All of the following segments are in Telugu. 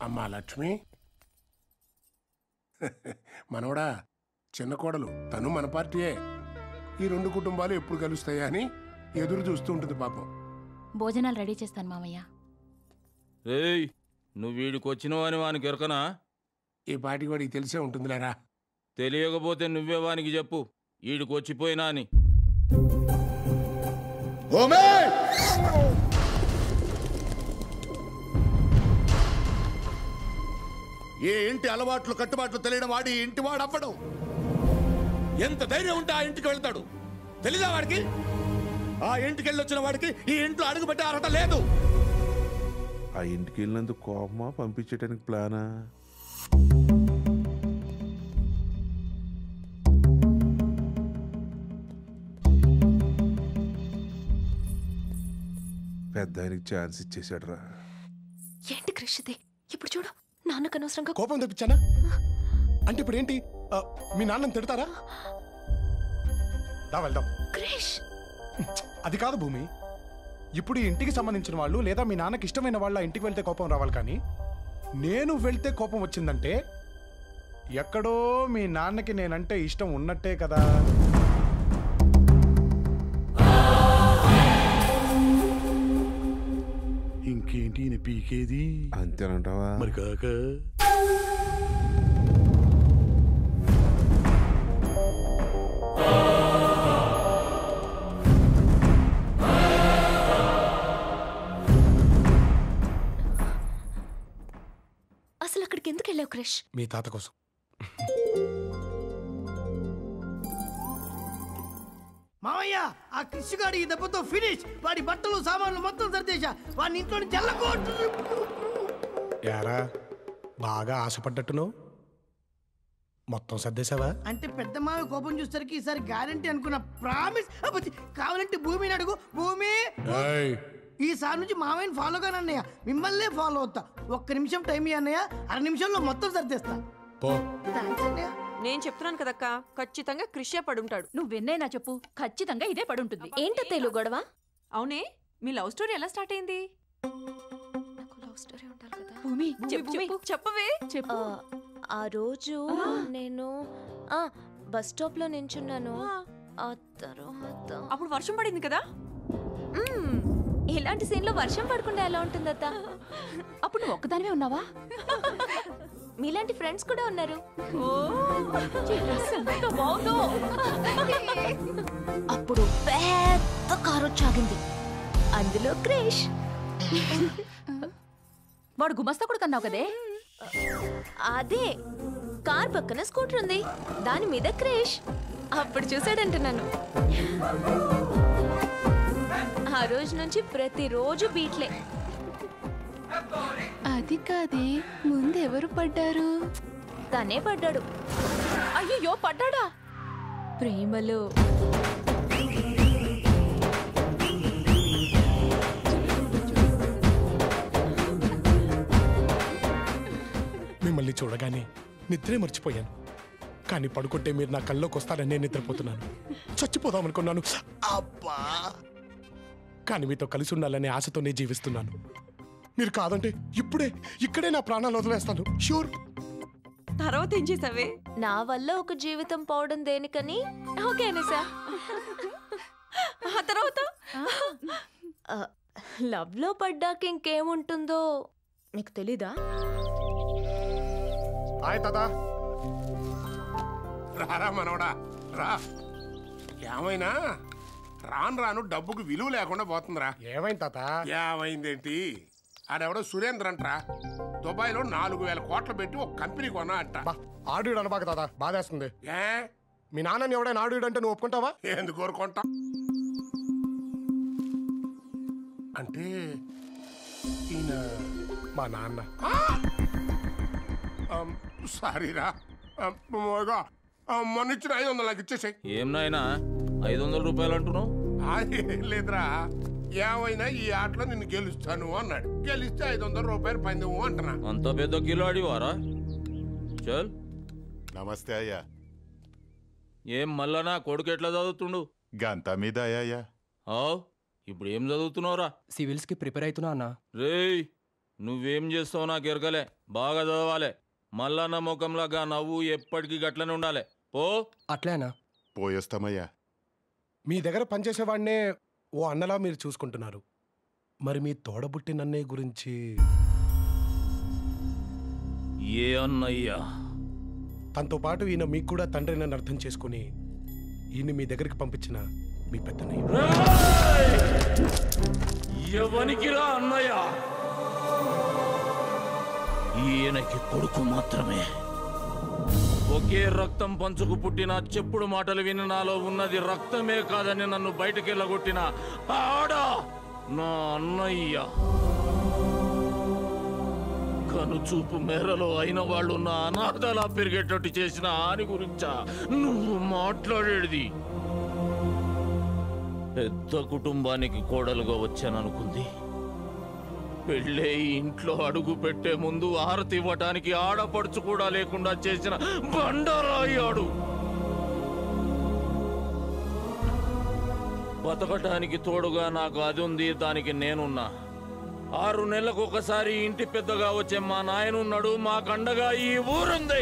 అమ్మా లక్ష్మి, మనవడా చిన్న కోడలు, తను మన పార్టీయే. ఈ రెండు కుటుంబాలు ఎప్పుడు కలుస్తాయా అని ఎదురు చూస్తూ ఉంటుంది పాపం. భోజనాలు రెడీ చేస్తాను మామయ్య. రేయ్, నువ్వు వీడికి వచ్చినవని వానికి ఎరకనా? ఈ పాటి వాడికి తెలిసే ఉంటుందిలేరా. తెలియకపోతే నువ్వే వానికి చెప్పు, వీడికి వచ్చిపోయినా అని. ఏ ఇంటి అలవాట్లు కట్టుబాట్లు తెలియని వాడి ఇంటి వాడు అవ్వడం. ఎంత ధైర్యం ఉంటే ఆ ఇంటికి వెళ్తాడు? తెలీదా వాడికి? ఆ ఇంటికి వెళ్ళొచ్చిన వాడికి ఈ ఇంట్లో అడుగు పెట్టే అర్హత లేదు. ఆ ఇంటికి వెళ్ళినందుకు కోపమా, పంపించడానికి ప్లానా? పెద్ద ఆయనకి ఛాన్స్ ఇచ్చేసాడు రా. ఏంటి క్రిష్ ఇది? ఇప్పుడు చూడు, నాన్నకు అనవసరంగా కోపం తెప్పించానా? అంటే ఇప్పుడు ఏంటి, మీ నాన్నని తిడతారా? దా వెళ్దాం. క్రిష్, అది కాదు భూమి. ఇప్పుడు ఈ ఇంటికి సంబంధించిన వాళ్ళు లేదా మీ నాన్నకి ఇష్టమైన వాళ్ళ ఇంటికి వెళ్తే కోపం రావాలి, కానీ నేను వెళ్తే కోపం వచ్చిందంటే ఎక్కడో మీ నాన్నకి నేనంటే ఇష్టం ఉన్నట్టే కదా. ఇంకేంటి పీకేది? అంతేనంటావా? మరి కాక అసలు అక్కడికి ఎందుకు వెళ్ళావు క్రిష్? మీ తాత కోసం. మావయ్య, ఆ క్రిష్ గాడి ఈ దెబ్బతో ఫినిష్. వాడి బట్టలు సామాన్లు మొత్తం సర్దేశా. వాడిని ఇంట్లో నుంచి వెళ్ళకూడదు. యారా, బాగా ఆశపడ్డట్టును మొత్తం సర్దేశావా? అంటే పెద్ద మావి కోపం చూసరికి ఈసారి గ్యారంటీ అనుకున్న ప్రామిస్. కావాలంటే భూమిని అడుగు. భూమి, ఈసారి నుంచి మావయ్యని ఫాలో గానే అన్నయ్య. మిమ్మల్నే ఫాలో అవుతా. ఒక్క నిమిషం టైం ఇయ్య అన్నయ్య, అర నిమిషంలో మొత్తం సర్దేస్తా. నేను చెప్తున్నాను కదక్క, ఖచ్చితంగా క్రిషే పడుంటాడు. నువ్వెన్నైనా చెప్పు, ఖచ్చితంగా ఇదే పడుంటుంది. ఏంటో తెలుగు గొడవ? అవునే, మీ లవ్ స్టోరీ ఎలా స్టార్ట్ అయింది? నాకు లవ్ స్టోరీ ఉండాలి కదా. భూమి, చెప్పవే. చెప్పు. ఆ రోజు నేను బస్ స్టాప్ లో నించున్నాను. ఆ తర్వాత అప్పుడు వర్షం పడింది కదా. ఇలాంటి సీన్ లో వర్షం పడకుండా ఎలా ఉంటుందత్త? అప్పుడు నువ్వు ఒక్కదానివే ఉన్నావా? మీలాంటి ఫ్రెండ్స్ కూడా ఉన్నారు. అప్పుడు పెద్ద కారు చాగింది, అందులో క్రిష్. వాడు గుమస్తా కూడా కన్నావు కదే. అదే, కార్ పక్కన స్కూటర్ ఉంది, దాని మీద క్రిష్. అప్పుడు చూసాడంటున్నాను. ఆ రోజు నుంచి ప్రతిరోజు బీట్లే. అది కాదే, ముందెవరు పడ్డారు? తనే పడ్డాడు. అయ్యో, పడ్డాడా? ప్రేమలో. మిమ్మల్ని చూడగానే నిద్రే మర్చిపోయాను, కానీ పడుకుంటే మీరు నా కల్లోకి వస్తారని నేను నిద్రపోతున్నాను. చచ్చిపోదాం అనుకున్నాను, అబ్బా! కానీ మీతో కలిసి ఉండాలనే ఆశతోనే జీవిస్తున్నాను. మీరు కాదంటే ఇక్కడే నా ప్రాణాలు వదిలేస్తాను, షూర్. తర్వాత ఏం చేసావే? నా వల్ల ఒక జీవితం పోవడం దేనికని ఓకే అనేసా. ఆ తర్వాత లవ్ లో పడ్డాక ఇంకేముంటుందో నీకు తెలీదా? హాయ్ తాత. రారా మనవడా, రా. ఏమైనా రాను రాను డబ్బుకు విలువ లేకుండా పోతుందిరా. ఏమైంది తాత? ఏమైందేంటి, ఆడెవడో సురేంద్ర అంటరా, దుబాయ్లో 4,000 కోట్లు పెట్టి ఒక కంపెనీ కొన్నా అంట. ఆడు అనబాక తాత, బాధేస్తుంది. ఏ మీ నాన్నని ఎవడైనా ఆడు అంటే నువ్వు ఒప్పుకుంటావా? ఎందుకు కోరుకుంటా? అంటే ఈయన మా నాన్న. సారీరా, మొన్న ఇచ్చిన 500 నాకు ఇచ్చేసాయి. ఏం నాయనా 500 రూపాయలు అంటున్నావు? అదేం లేదురా, ఏమైనా ఈ ఆటలో నిన్ను గెలుస్తాను అన్నాడు. గెలిస్తే 500 రూపాయలు పందెము అంటున్నా. అంత పెద్ద కిలాడి వారా? చల్. నమస్తే అయ్యా. ఏం మళ్ళా నా కొడుకు ఎట్లా చదువుతుండు? గంతా మీద అయ్యా. ఇప్పుడు ఏం చదువుతున్నావురా? సివిల్స్ కి ప్రిపేర్ అవుతున్నా అన్న. రేయ్, నువ్వేం చేస్తావు నాకు ఎరకలే. బాగా చదవాలి. మల్లన్న ముఖంలాగా నవ్వు ఎప్పటికీ గట్లనే ఉండాలి. పో. అట్లేనా? పోయేస్తామయ్యా. మీ దగ్గర పనిచేసేవాడినే ఓ అన్నలా మీరు చూసుకుంటున్నారు. మరి మీ తోడబుట్టినన్నయ్య గురించి? ఏ అన్నయ్యా? తనతో పాటు ఈయన మీకు కూడా తండ్రి నన్ను అర్థం చేసుకుని ఈయన మీ దగ్గరికి పంపించిన మీ పెద్దన్నయ్య. ఎవనికిరా అన్నయ్య? ఈయనకి కొడుకు మాత్రమే. ఒకే రక్తం పంచుకు పుట్టిన చెప్పుడు మాటలు విని నాలో ఉన్నది రక్తమే కాదని నన్ను బయటకెళ్ళగొట్టిన ఆడ నా అన్నయ్య. కనుచూపు మేరలో అయిన వాళ్ళు నా అనాథలా పెరిగేటట్టు చేసిన ఆని గురించా నువ్వు మాట్లాడేది? పెద్ద కుటుంబానికి కోడలుగా వచ్చాననుకుంది. పెళ్ళే ఇంట్లో అడుగు పెట్టే ముందు ఆరతి ఇవ్వటానికి ఆడపడుచు కూడా లేకుండా చేసిన బండరాయాడు. బతకటానికి తోడుగా నాకు అది ఉంది, దానికి నేనున్నా. 6 నెలలకు ఒకసారి ఇంటి పెద్దగా వచ్చే మా నాయనున్నాడు. మా కండగా ఈ ఊరుంది.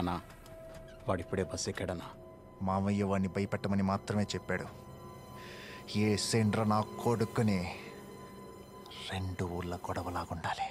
అన్నా, వాడిప్పుడే బస్సు ఎక్కాడన్నా. మామయ్య వాడిని భయపెట్టమని మాత్రమే చెప్పాడు. ఏ సెండ్ర నా కొడుకుని 2 ఊళ్ళ గొడవలాగుండాలి.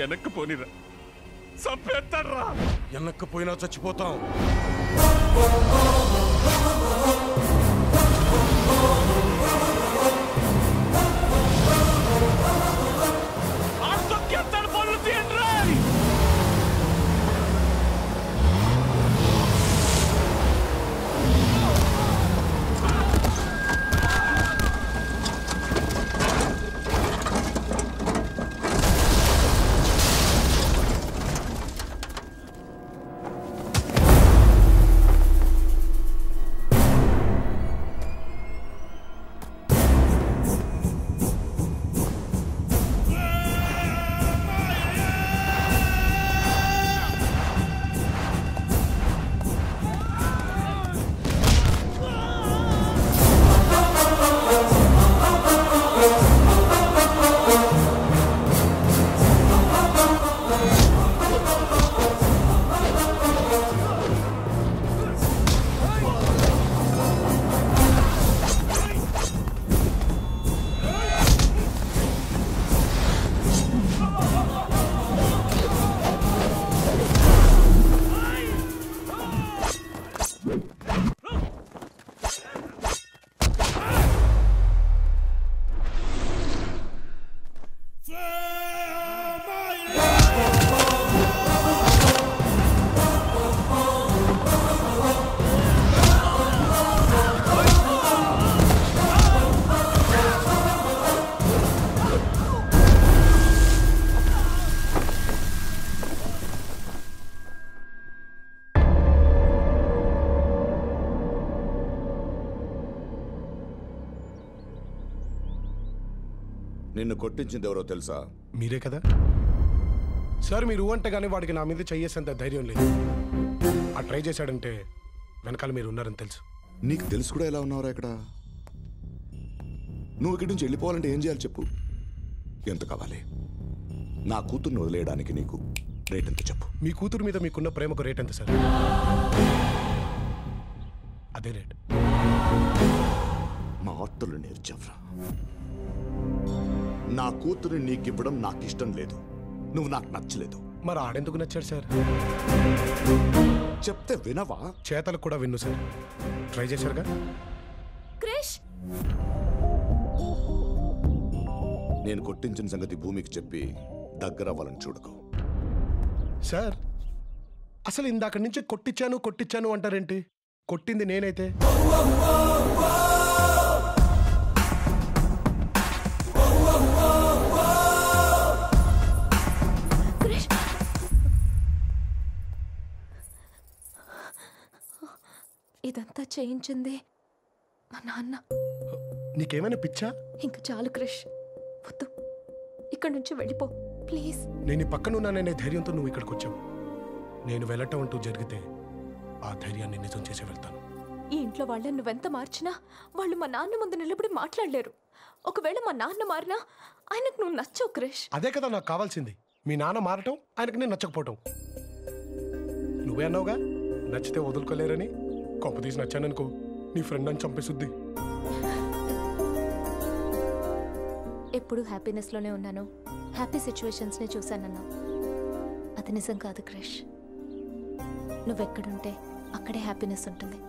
వెనక్కి పోనిరా, చంపేస్తాడ్రా. వెనక్కి పోయినా చచ్చిపోతాం. నిన్ను కొట్టించింది ఎవరో తెలుసా? మీరే కదా సార్. మీరు అంటే కానీ వాడికి నా మీద చెయ్యేసేంత ధైర్యం లేదు. ఆ ట్రై చేశాడంటే వెనకాల మీరు ఉన్నారని తెలుసు. నీకు తెలుసు కూడా ఎలా ఉన్నావురా ఇక్కడ? నువ్వు ఇక్కడి నుంచి వెళ్ళిపోవాలంటే ఏం చేయాలి చెప్పు? ఎంత కావాలి? నా కూతుర్ని వదిలేయడానికి నీకు రేట్ ఎంత చెప్పు? మీ కూతురు మీద మీకున్న ప్రేమకు రేట్ ఎంత సార్? అదే రేట్. మా ఆటలు నేర్చావురా. నా కూతురు నీకివ్వడం నాకు ఇష్టం లేదు. నువ్వు నాకు నచ్చలేదు. మరి ఆడెందుకు నచ్చాడు సార్? చెప్తే వినవా? చేతలు కూడా విన్ను సార్. ట్రై చేశారుగా. క్రిష్, నేను కొట్టించిన సంగతి భూమికి చెప్పి దగ్గరవ్వాలని చూడకు. సార్ అసలు ఇందాక నుంచి కొట్టించాను అంటారేంటి? కొట్టింది నేనైతే. ఇదంతా చేయించింది మా నాన్న. నీకేమైనా పిచ్చా? ఇంక చాలు క్రిష్, వద్దు, ఇక్కడి నుంచి వెళ్ళిపో ప్లీజ్. నేను పక్కనున్నాననే ధైర్యంతో నువ్వు ఇక్కడికి వచ్చావు. నేను వెళ్ళటం అంటూ జరిగితే ఆ ధైర్యాన్ని నిజం చేసి వెళ్తాను. ఈ ఇంట్లో వాళ్ళని నువ్వెంత మార్చినా వాళ్ళు మా నాన్న ముందు నిలబడి మాట్లాడలేరు. ఒకవేళ మా నాన్న మారినా ఆయనకు నువ్వు నచ్చవు క్రిష్. అదే కదా నాకు కావాల్సింది. మీ నాన్న మారటం, ఆయనకు నేను నచ్చకపోవటం. నువ్వే అన్నావుగా నచ్చితే వదులుకోలేరని. కొంపతీసి నచ్చాననుకో నీ ఫ్రెండ్ అని చంపేసుద్ది. ఎప్పుడు హ్యాపీనెస్లోనే ఉన్నాను, హ్యాపీ సిచ్యువేషన్స్ని చూశానన్నా. అది నిజం కాదు క్రిష్. నువ్వెక్కడుంటే అక్కడే హ్యాపీనెస్ ఉంటుంది.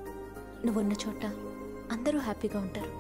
నువ్వున్న చోట అందరూ హ్యాపీగా ఉంటారు.